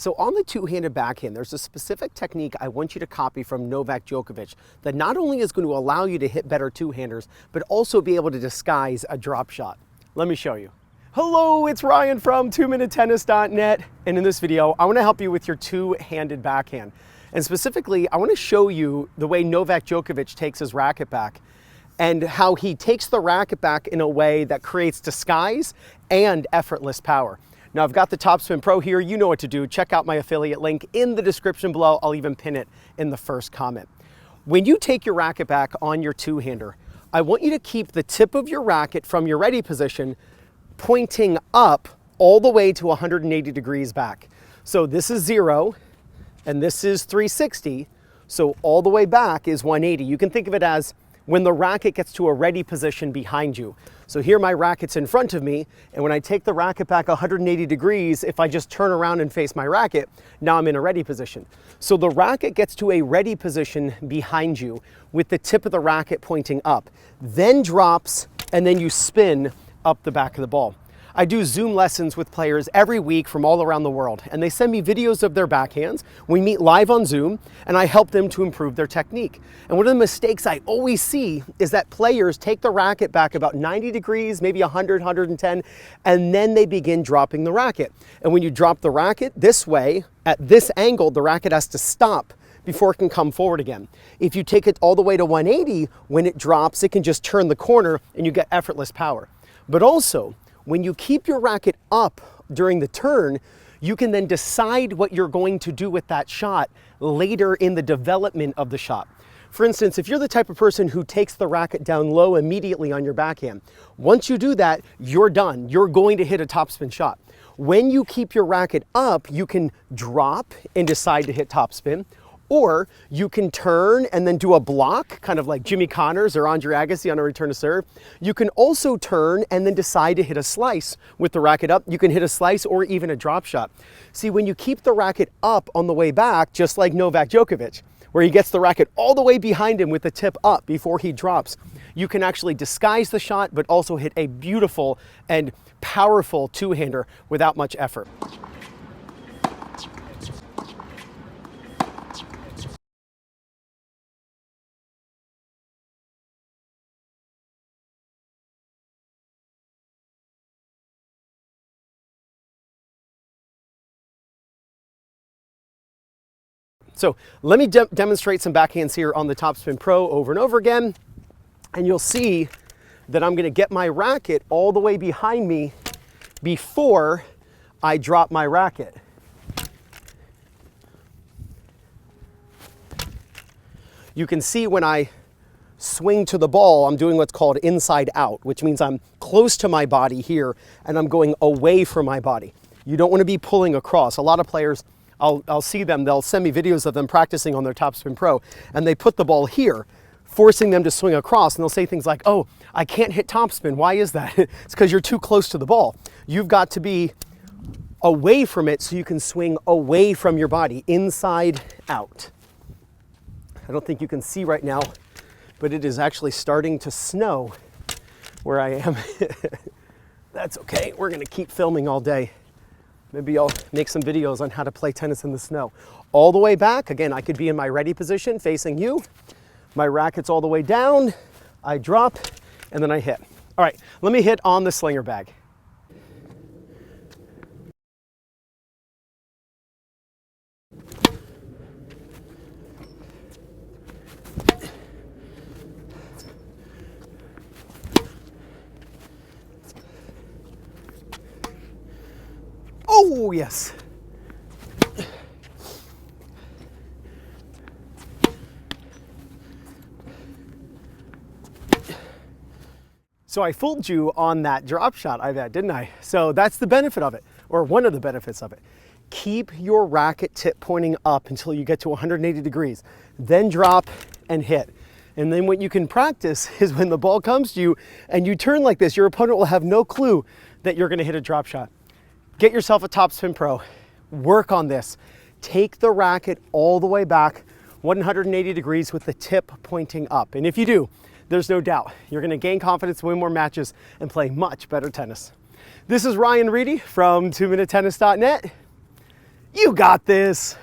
So on the two-handed backhand, there's a specific technique I want you to copy from Novak Djokovic that not only is going to allow you to hit better two-handers, but also be able to disguise a drop shot. Let me show you. Hello, it's Ryan from 2minutetennis.net, and in this video, I want to help you with your two-handed backhand. And specifically, I want to show you the way Novak Djokovic takes his racket back and how he takes the racket back in a way that creates disguise and effortless power. Now, I've got the Topspin Pro here. You know what to do. Check out my affiliate link in the description below. I'll even pin it in the first comment. When you take your racket back on your two-hander, I want you to keep the tip of your racket from your ready position pointing up all the way to 180 degrees back. So this is 0 and this is 360. So all the way back is 180. You can think of it as when the racket gets to a ready position behind you. So here my racket's in front of me, and when I take the racket back 180 degrees, if I just turn around and face my racket, now I'm in a ready position. So the racket gets to a ready position behind you with the tip of the racket pointing up, then drops, and then you spin up the back of the ball. I do Zoom lessons with players every week from all around the world, and they send me videos of their backhands. We meet live on Zoom, and I help them to improve their technique. And one of the mistakes I always see is that players take the racket back about 90 degrees, maybe 100, 110, and then they begin dropping the racket. And when you drop the racket this way, at this angle, the racket has to stop before it can come forward again. If you take it all the way to 180, when it drops, it can just turn the corner and you get effortless power. But also, when you keep your racket up during the turn, you can then decide what you're going to do with that shot later in the development of the shot. For instance, if you're the type of person who takes the racket down low immediately on your backhand, once you do that, you're done. You're going to hit a topspin shot. When you keep your racket up, you can drop and decide to hit topspin, or you can turn and then do a block, kind of like Jimmy Connors or Andre Agassi on a return to serve. You can also turn and then decide to hit a slice with the racket up. You can hit a slice or even a drop shot. See, when you keep the racket up on the way back, just like Novak Djokovic, where he gets the racket all the way behind him with the tip up before he drops, you can actually disguise the shot, but also hit a beautiful and powerful two-hander without much effort. So let me demonstrate some backhands here on the Topspin Pro over and over again, and you'll see that I'm going to get my racket all the way behind me before I drop my racket. You can see when I swing to the ball, I'm doing what's called inside out, which means I'm close to my body here and I'm going away from my body. You don't want to be pulling across. A lot of players, I'll see them, they'll send me videos of them practicing on their Topspin Pro, and they put the ball here, forcing them to swing across, and they'll say things like, oh, I can't hit topspin. Why is that? It's because you're too close to the ball. You've got to be away from it so you can swing away from your body, inside out. I don't think you can see right now, but it is actually starting to snow where I am. That's okay, we're gonna keep filming all day. Maybe I'll make some videos on how to play tennis in the snow. All the way back, again, I could be in my ready position facing you. My racket's all the way down, I drop, and then I hit. All right, let me hit on the slinger bag. Oh, yes. So I fooled you on that drop shot I bet, didn't I? So that's the benefit of it, or one of the benefits of it. Keep your racket tip pointing up until you get to 180 degrees, then drop and hit. And then what you can practice is when the ball comes to you and you turn like this, your opponent will have no clue that you're gonna hit a drop shot. Get yourself a Topspin Pro, work on this. Take the racket all the way back 180 degrees with the tip pointing up. And if you do, there's no doubt you're going to gain confidence, win more matches, and play much better tennis. This is Ryan Reedy from 2minutetennis.net. You got this.